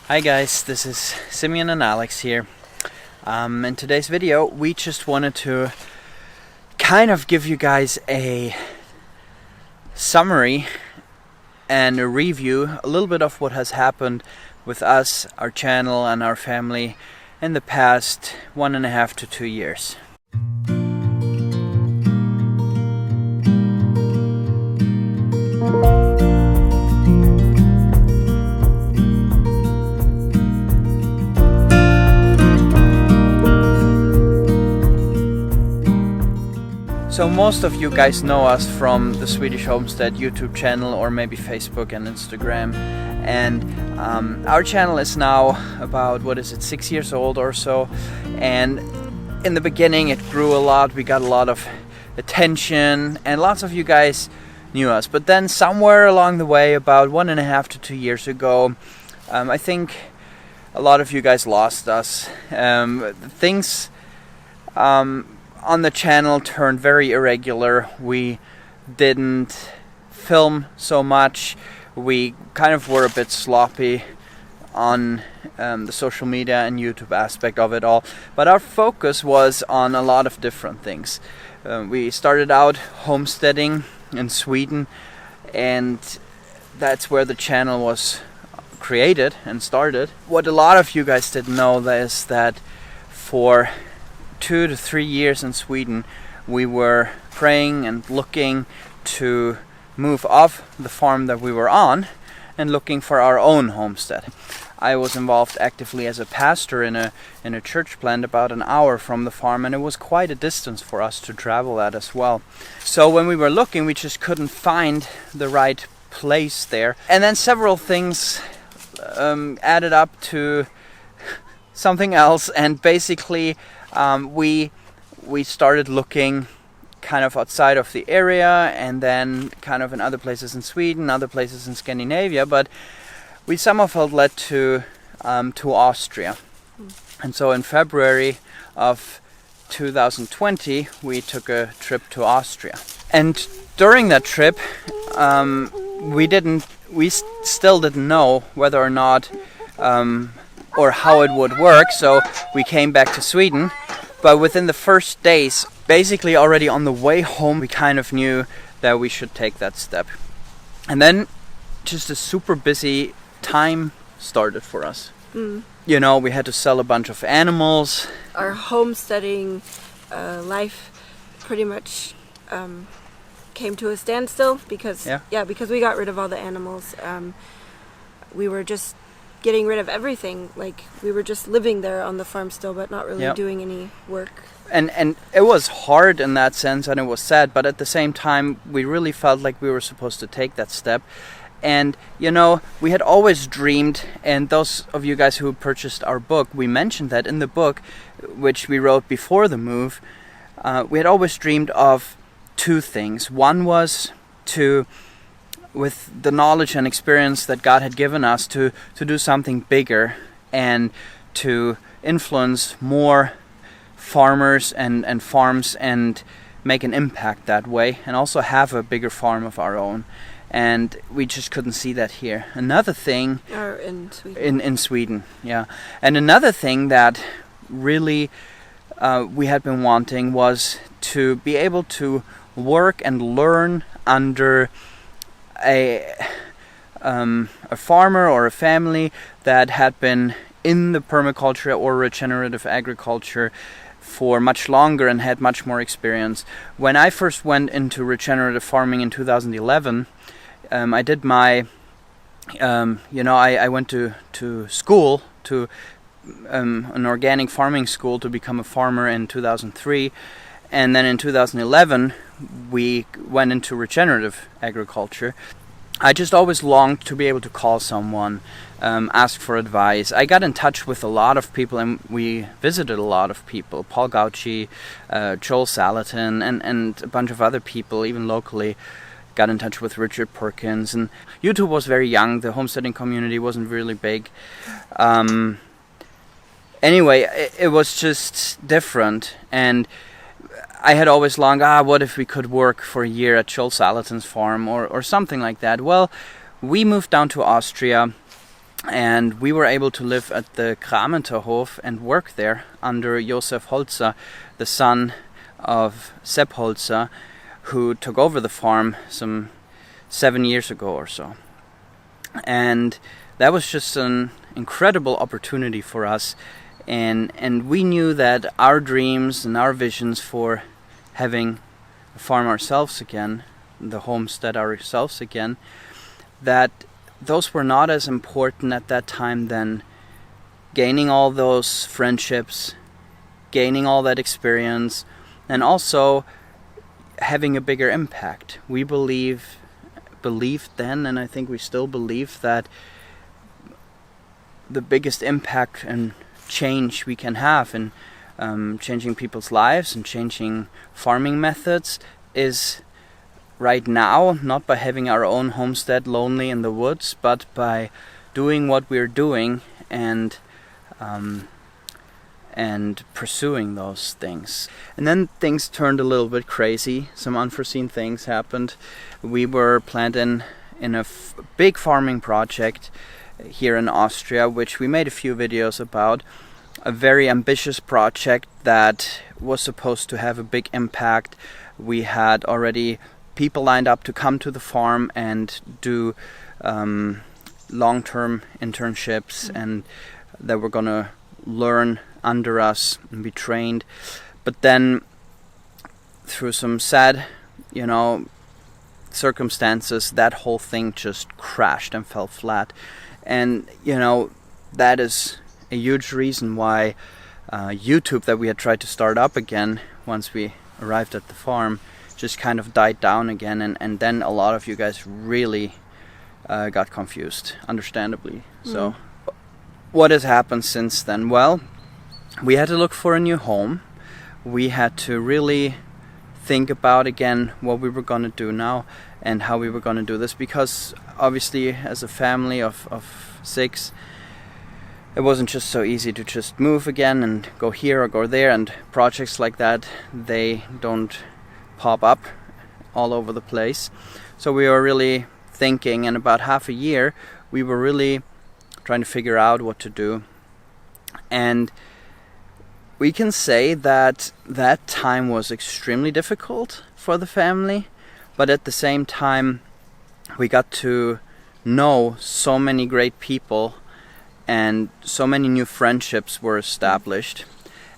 Hi guys, this is Simeon and Alex here. In today's video we just wanted to kind of give you guys a summary and a review, a little bit of what has happened with us, our channel and our family in the past 1.5 to 2 years. So most of you guys know us from the Swedish Homestead YouTube channel or maybe Facebook and Instagram, and our channel is now about 6 years old or so, and in the beginning it grew a lot. We got a lot of attention and lots of you guys knew us, but then somewhere along the way, about 1.5 to 2 years ago, I think a lot of you guys lost us. Things on the channel turned very irregular. We didn't film so much. We kind of were a bit sloppy on the social media and YouTube aspect of it all. But our focus was on a lot of different things. We started out homesteading in Sweden, and that's where the channel was created and started. What a lot of you guys didn't know is that for 2 to 3 years in Sweden we were praying and looking to move off the farm that we were on and looking for our own homestead. I was involved actively as a pastor in a church plant about an hour from the farm, and it was quite a distance for us to travel at as well. So when we were looking, we just couldn't find the right place there, and then several things added up to something else, and basically we started looking kind of outside of the area, and then kind of in other places in Sweden, other places in Scandinavia, but we somehow felt led to Austria. And so in February of 2020 we took a trip to Austria, and during that trip we still didn't know whether or not or how it would work, so we came back to Sweden. But within the first days, basically already on the way home, we kind of knew that we should take that step. And then just a super busy time started for us. You know, we had to sell a bunch of animals. Our homesteading life pretty much came to a standstill because because we got rid of all the animals. We were just getting rid of everything. Like, we were just living there on the farm still, but not really doing any work. And it was hard in that sense, and it was sad, but at the same time we really felt like we were supposed to take that step. And you know, we had always dreamed, and those of you guys who purchased our book, we mentioned that in the book, which we wrote before the move, we had always dreamed of two things. One was to, with the knowledge and experience that God had given us, to do something bigger and to influence more farmers and farms and make an impact that way, and also have a bigger farm of our own. And we just couldn't see that here. Another thing in Sweden. In Sweden, yeah. And another thing that really we had been wanting was to be able to work and learn under a farmer or a family that had been in the permaculture or regenerative agriculture for much longer and had much more experience. When I first went into regenerative farming in 2011, I did my, I went to school, to an organic farming school to become a farmer in 2003, and then in 2011 we went into regenerative agriculture. I just always longed to be able to call someone, ask for advice. I got in touch with a lot of people, and we visited a lot of people. Paul Gauci, Joel Salatin, and a bunch of other people, even locally. Got in touch with Richard Perkins, and YouTube was very young. The homesteading community wasn't really big. Anyway, it was just different, and I had always longed, what if we could work for a year at Joel Salatin's farm or something like that. Well, we moved down to Austria And we were able to live at the Kramenterhof and work there under Josef Holzer, the son of Sepp Holzer, who took over the farm some 7 years ago or so. And that was just an incredible opportunity for us. And we knew that our dreams and our visions for having a farm ourselves again, the homestead ourselves again, that those were not as important at that time than gaining all those friendships, gaining all that experience, and also having a bigger impact. We believed then, and I think we still believe, that the biggest impact and change we can have in changing people's lives and changing farming methods is right now, not by having our own homestead lonely in the woods, but by doing what we're doing and pursuing those things. And then things turned a little bit crazy. Some unforeseen things happened. We were planted in a big farming project here in Austria, which we made a few videos about. A very ambitious project that was supposed to have a big impact. We had already people lined up to come to the farm and do long-term internships, and that were gonna learn under us and be trained. But then through some sad, circumstances, that whole thing just crashed and fell flat. And that is a huge reason why YouTube, that we had tried to start up again once we arrived at the farm, just kind of died down again. And then a lot of you guys really got confused, understandably. So what has happened since then? Well, we had to look for a new home. We had to really think about again what we were going to do now and how we were going to do this, because obviously as a family of 6, it wasn't just so easy to just move again and go here or go there, and projects like that, they don't pop up all over the place. So we were really thinking, and about half a year we were really trying to figure out what to do. And we can say that that time was extremely difficult for the family, but at the same time we got to know so many great people and so many new friendships were established,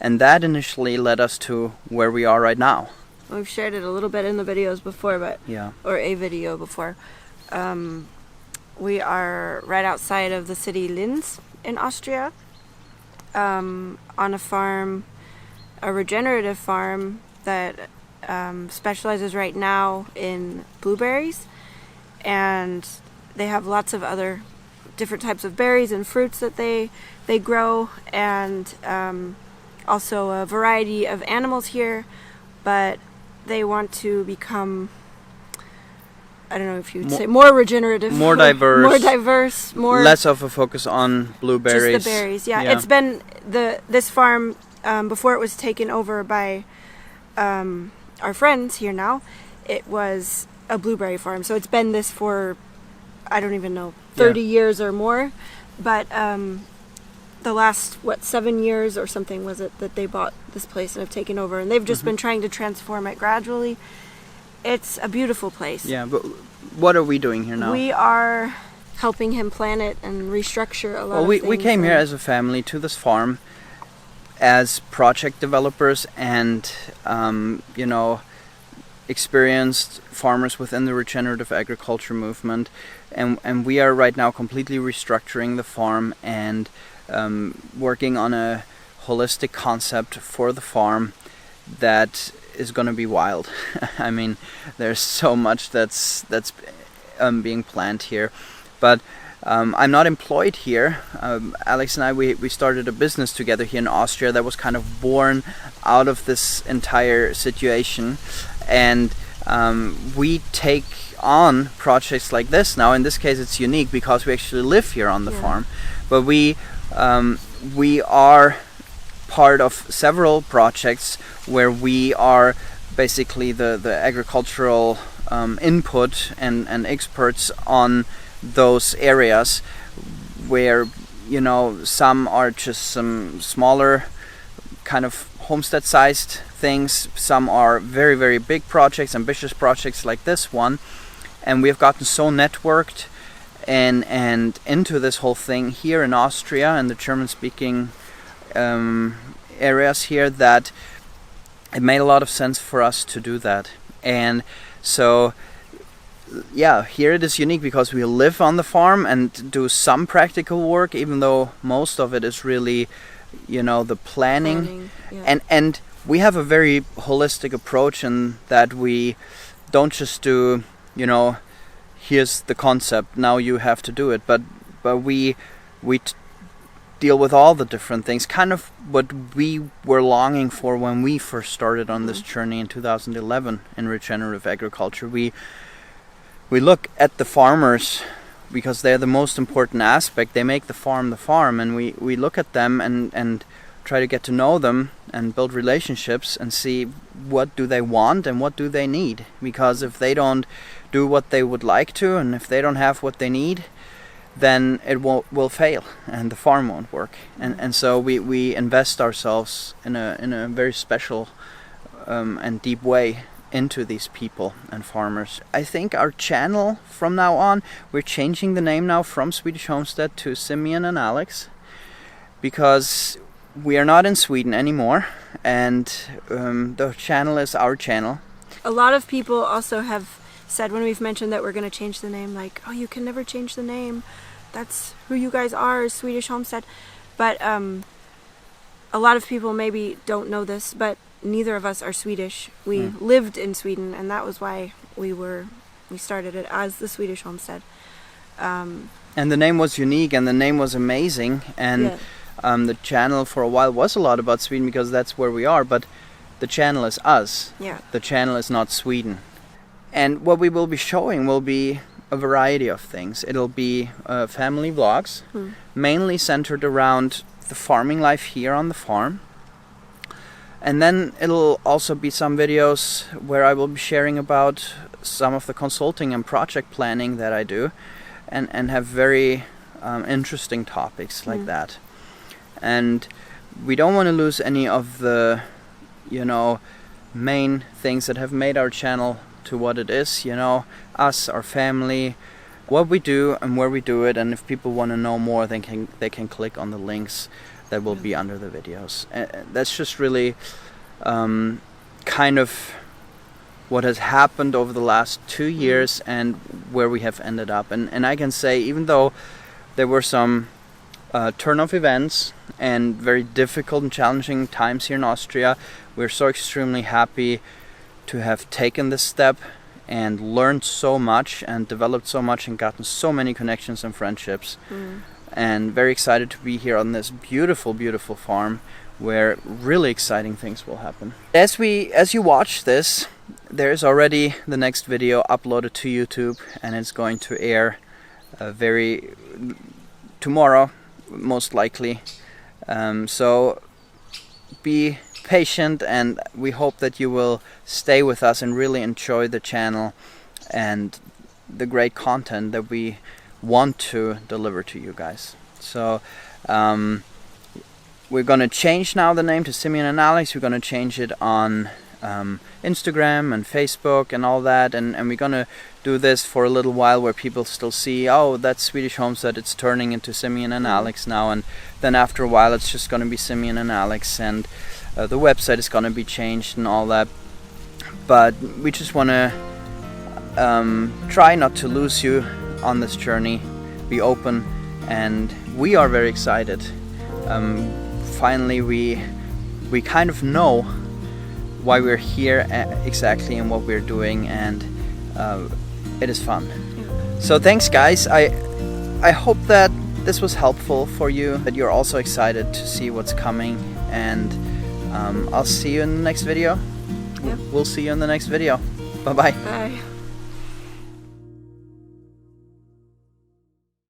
and that initially led us to where we are right now. We've shared it a little bit in the videos before, or a video before. We are right outside of the city Linz in Austria, on a farm, a regenerative farm that specializes right now in blueberries, and they have lots of other different types of berries and fruits that they grow, and also a variety of animals here, but they want to become, I don't know if you'd say more regenerative, more diverse, more less of a focus on blueberries. Just the berries, yeah. It's been this farm before it was taken over by our friends here now. It was a blueberry farm, so it's been this for, I don't even know, 30 years or more. But the last 7 years or something was it that they bought this place and have taken over, and they've just been trying to transform it gradually. It's a beautiful place. Yeah, but what are we doing here now? We are helping him plan it and restructure a lot of things. We came here as a family to this farm as project developers and experienced farmers within the regenerative agriculture movement, and we are right now completely restructuring the farm and working on a holistic concept for the farm that is going to be wild. I mean, there's so much that's being planned here, but I'm not employed here. Alex and I, we started a business together here in Austria that was kind of born out of this entire situation, and we take on projects like this now. In this case it's unique because we actually live here on the farm, but we are part of several projects where we are basically the agricultural input and experts on those areas. where, you know, some are just some smaller kind of homestead-sized things. Some are very, very big projects, ambitious projects like this one. And we have gotten so networked and into this whole thing here in Austria and the German-speaking areas here, that it made a lot of sense for us to do that. And so, yeah, here it is unique because we live on the farm and do some practical work, even though most of it is really, you know, the planning. Yeah. And we have a very holistic approach in that we don't just do, you know, here's the concept, now you have to do it, but we deal with all the different things, kind of what we were longing for when we first started on this journey in 2011 in regenerative agriculture. We look at the farmers because they're the most important aspect. They make the farm, and we look at them and try to get to know them and build relationships and see what do they want and what do they need. Because if they don't do what they would like to, and if they don't have what they need, then it will fail and the farm won't work. And so we invest ourselves in a very special and deep way into these people and farmers. I think our channel from now on, we're changing the name now from Swedish Homestead to Simeon and Alex, because we are not in Sweden anymore, and the channel is our channel. A lot of people also have said when we've mentioned that we're going to change the name, like, oh, you can never change the name. That's who you guys are, Swedish Homestead. But a lot of people maybe don't know this, but neither of us are Swedish. We lived in Sweden, and that was why we started it as the Swedish Homestead. And the name was unique, and the name was amazing, and the channel for a while was a lot about Sweden because that's where we are, but the channel is us. Yeah. The channel is not Sweden. And what we will be showing will be a variety of things. It'll be family vlogs, mainly centered around the farming life here on the farm. And then it'll also be some videos where I will be sharing about some of the consulting and project planning that I do, and have very interesting topics like that. And we don't want to lose any of the, you know, main things that have made our channel to what it is, you know, us, our family, what we do and where we do it. And if people want to know more, they can click on the links that will be under the videos. That's just really kind of what has happened over the last 2 years and where we have ended up. And I can say, even though there were some turn-off events and very difficult and challenging times here in Austria, we're so extremely happy to have taken this step and learned so much and developed so much and gotten so many connections and friendships. And very excited to be here on this beautiful, beautiful farm where really exciting things will happen. As you watch this, there's already the next video uploaded to YouTube, and it's going to air tomorrow, most likely. So be patient, and we hope that you will stay with us and really enjoy the channel and the great content that we want to deliver to you guys. So we're going to change now the name to Simeon and Alex. We're going to change it on Instagram and Facebook and all that, and we're going to do this for a little while where people still see, oh, that's Swedish Homestead, it's turning into Simeon and Alex now, and then after a while it's just going to be Simeon and Alex, and the website is going to be changed and all that. But we just want to try not to lose you on this journey, be open, and we are very excited. Finally we kind of know why we're here exactly and what we're doing, and it is fun. So thanks guys, I hope that this was helpful for you, that you're also excited to see what's coming, and I'll see you in the next video. We'll see you in the next video. Bye-bye. Bye.